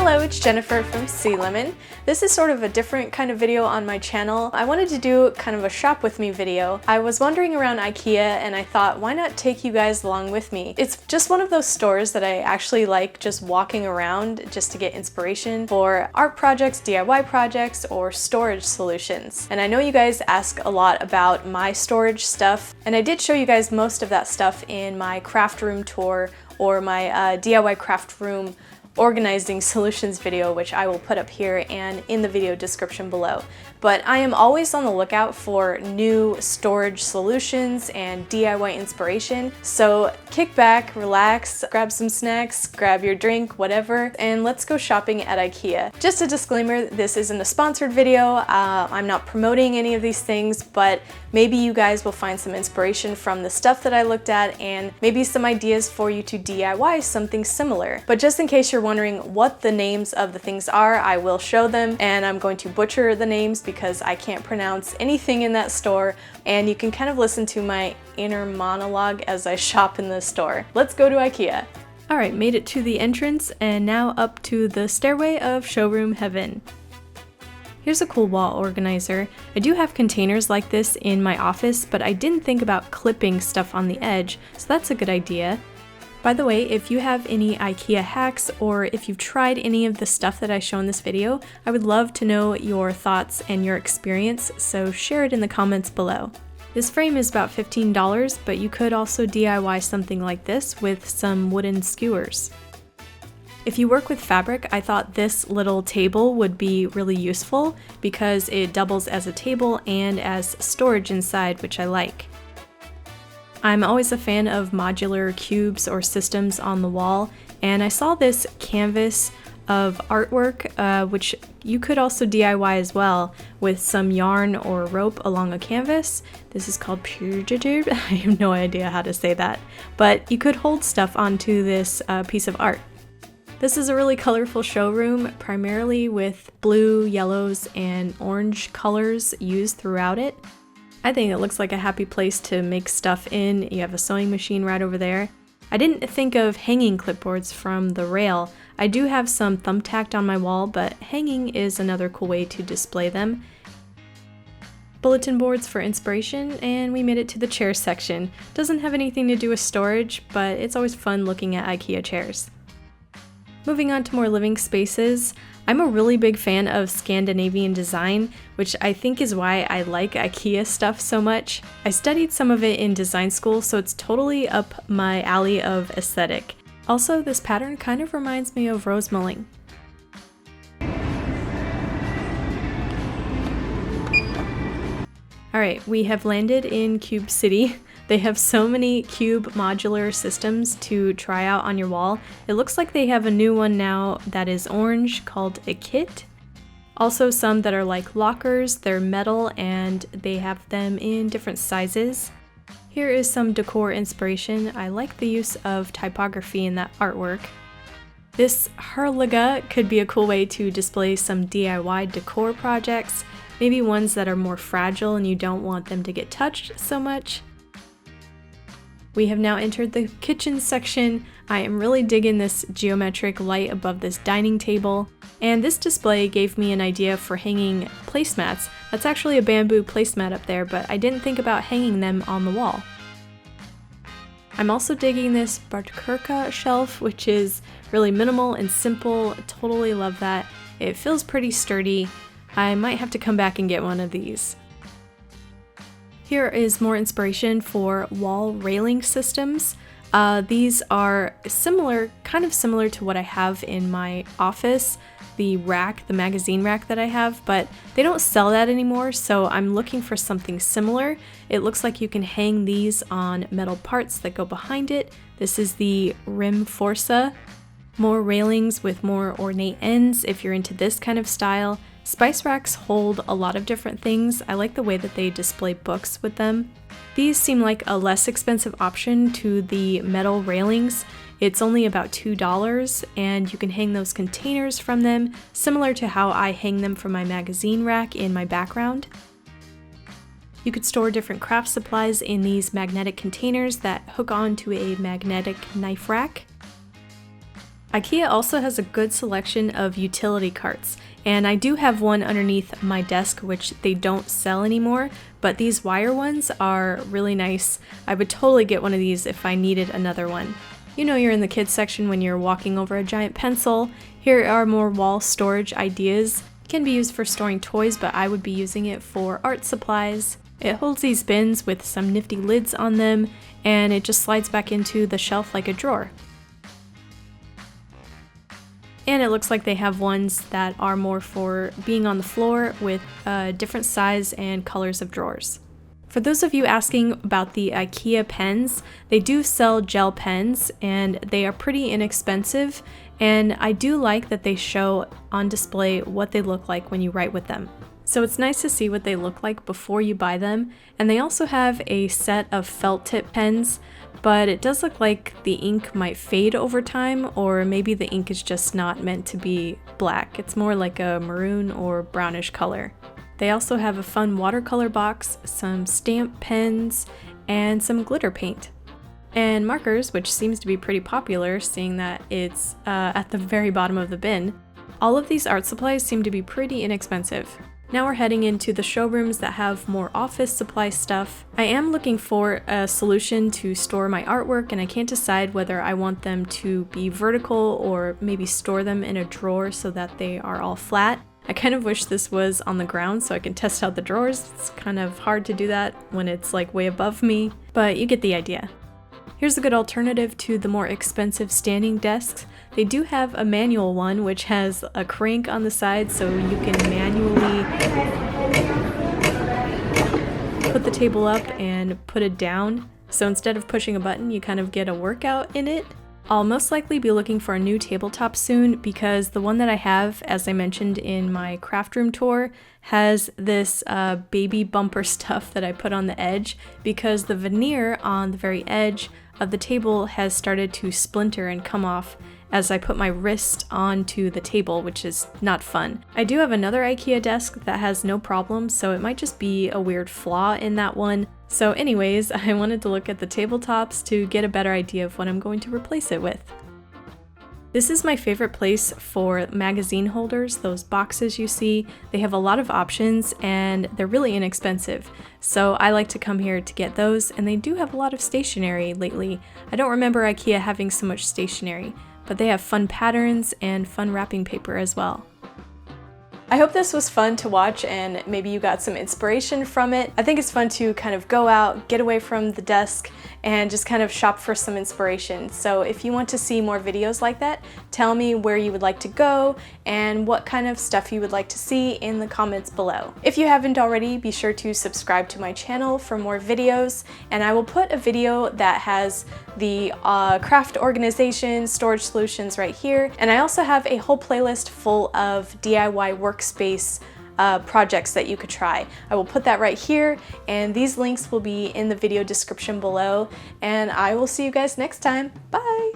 Hello, it's Jennifer from Sea Lemon. This is sort of a different kind of video on my channel. I wanted to do kind of a shop with me video. I was wandering around Ikea and I thought, why not take you guys along with me? It's just one of those stores that I actually like just walking around just to get inspiration for art projects, DIY projects, or storage solutions. And I know you guys ask a lot about my storage stuff, and I did show you guys most of that stuff in my craft room tour or my DIY craft room organizing solutions video, which I will put up here and in the video description below. But I am always on the lookout for new storage solutions and DIY inspiration. So kick back, relax, grab some snacks, grab your drink, whatever, and let's go shopping at Ikea. Just a disclaimer, this isn't a sponsored video. I'm not promoting any of these things, but maybe you guys will find some inspiration from the stuff that I looked at and maybe some ideas for you to DIY something similar. But just in case you're wondering what the names of the things are, I will show them, and I'm going to butcher the names because I can't pronounce anything in that store, and you can kind of listen to my inner monologue as I shop in the store. Let's go to Ikea. Alright, made it to the entrance and now up to the stairway of showroom heaven. Here's a cool wall organizer. I do have containers like this in my office, but I didn't think about clipping stuff on the edge, so that's a good idea. By the way, if you have any Ikea hacks or if you've tried any of the stuff that I show in this video, I would love to know your thoughts and your experience, so share it in the comments below. This frame is about $15, but you could also DIY something like this with some wooden skewers. If you work with fabric, I thought this little table would be really useful because it doubles as a table and as storage inside, which I like. I'm always a fan of modular cubes or systems on the wall, and I saw this canvas of artwork, which you could also DIY as well with some yarn or rope along a canvas. This is called I have no idea how to say that, but you could hold stuff onto this piece of art. This is a really colorful showroom, primarily with blue, yellows, and orange colors used throughout it. I think it looks like a happy place to make stuff in. You have a sewing machine right over there. I didn't think of hanging clipboards from the rail. I do have some thumbtacked on my wall, but hanging is another cool way to display them. Bulletin boards for inspiration, and we made it to the chair section. Doesn't have anything to do with storage, but it's always fun looking at IKEA chairs. Moving on to more living spaces, I'm a really big fan of Scandinavian design, which I think is why I like IKEA stuff so much. I studied some of it in design school, so it's totally up my alley of aesthetic. Also, this pattern kind of reminds me of rose mulling. Alright, we have landed in Cube City. They have so many cube modular systems to try out on your wall. It looks like they have a new one now that is orange called a kit. Also some that are like lockers, they're metal and they have them in different sizes. Here is some decor inspiration. I like the use of typography in that artwork. This Herliga could be a cool way to display some DIY decor projects, maybe ones that are more fragile and you don't want them to get touched so much. We have now entered the kitchen section. I am really digging this geometric light above this dining table, and this display gave me an idea for hanging placemats. That's actually a bamboo placemat up there, but I didn't think about hanging them on the wall. I'm also digging this Bartkurka shelf, which is really minimal and simple. Totally love that. It feels pretty sturdy. I might have to come back and get one of these. Here is more inspiration for wall railing systems. These are kind of similar to what I have in my office, the magazine rack that I have, but they don't sell that anymore, so I'm looking for something similar. It looks like you can hang these on metal parts that go behind it. This is the Rim Forza. More railings with more ornate ends if you're into this kind of style. Spice racks hold a lot of different things. I like the way that they display books with them. These seem like a less expensive option to the metal railings. It's only about $2 and you can hang those containers from them, similar to how I hang them from my magazine rack in my background. You could store different craft supplies in these magnetic containers that hook onto a magnetic knife rack. IKEA also has a good selection of utility carts, and I do have one underneath my desk which they don't sell anymore, but these wire ones are really nice. I would totally get one of these if I needed another one. You know you're in the kids section when you're walking over a giant pencil. Here are more wall storage ideas. It can be used for storing toys, but I would be using it for art supplies. It holds these bins with some nifty lids on them, and it just slides back into the shelf like a drawer. And it looks like they have ones that are more for being on the floor with different size and colors of drawers. For those of you asking about the IKEA pens, they do sell gel pens and they are pretty inexpensive, and I do like that they show on display what they look like when you write with them. So it's nice to see what they look like before you buy them. And they also have a set of felt tip pens, but it does look like the ink might fade over time, or maybe the ink is just not meant to be black. It's more like a maroon or brownish color. They also have a fun watercolor box, some stamp pens, and some glitter paint. And markers, which seems to be pretty popular seeing that it's at the very bottom of the bin. All of these art supplies seem to be pretty inexpensive. Now we're heading into the showrooms that have more office supply stuff. I am looking for a solution to store my artwork, and I can't decide whether I want them to be vertical or maybe store them in a drawer so that they are all flat. I kind of wish this was on the ground so I can test out the drawers. It's kind of hard to do that when it's like way above me, but you get the idea. Here's a good alternative to the more expensive standing desks. They do have a manual one which has a crank on the side so you can manually put the table up and put it down. So instead of pushing a button, you kind of get a workout in it. I'll most likely be looking for a new tabletop soon because the one that I have, as I mentioned in my craft room tour, has this baby bumper stuff that I put on the edge because the veneer on the very edge of the table has started to splinter and come off as I put my wrist onto the table, which is not fun. I do have another IKEA desk that has no problem, so it might just be a weird flaw in that one. So anyways, I wanted to look at the tabletops to get a better idea of what I'm going to replace it with. This is my favorite place for magazine holders, those boxes you see. They have a lot of options and they're really inexpensive. So I like to come here to get those, and they do have a lot of stationery lately. I don't remember IKEA having so much stationery, but they have fun patterns and fun wrapping paper as well. I hope this was fun to watch and maybe you got some inspiration from it. I think it's fun to kind of go out, get away from the desk, and just kind of shop for some inspiration. So if you want to see more videos like that, tell me where you would like to go and what kind of stuff you would like to see in the comments below. If you haven't already, be sure to subscribe to my channel for more videos, and I will put a video that has the craft organization, storage solutions right here, and I also have a whole playlist full of DIY workspace projects that you could try. I will put that right here, and these links will be in the video description below, and I will see you guys next time. Bye!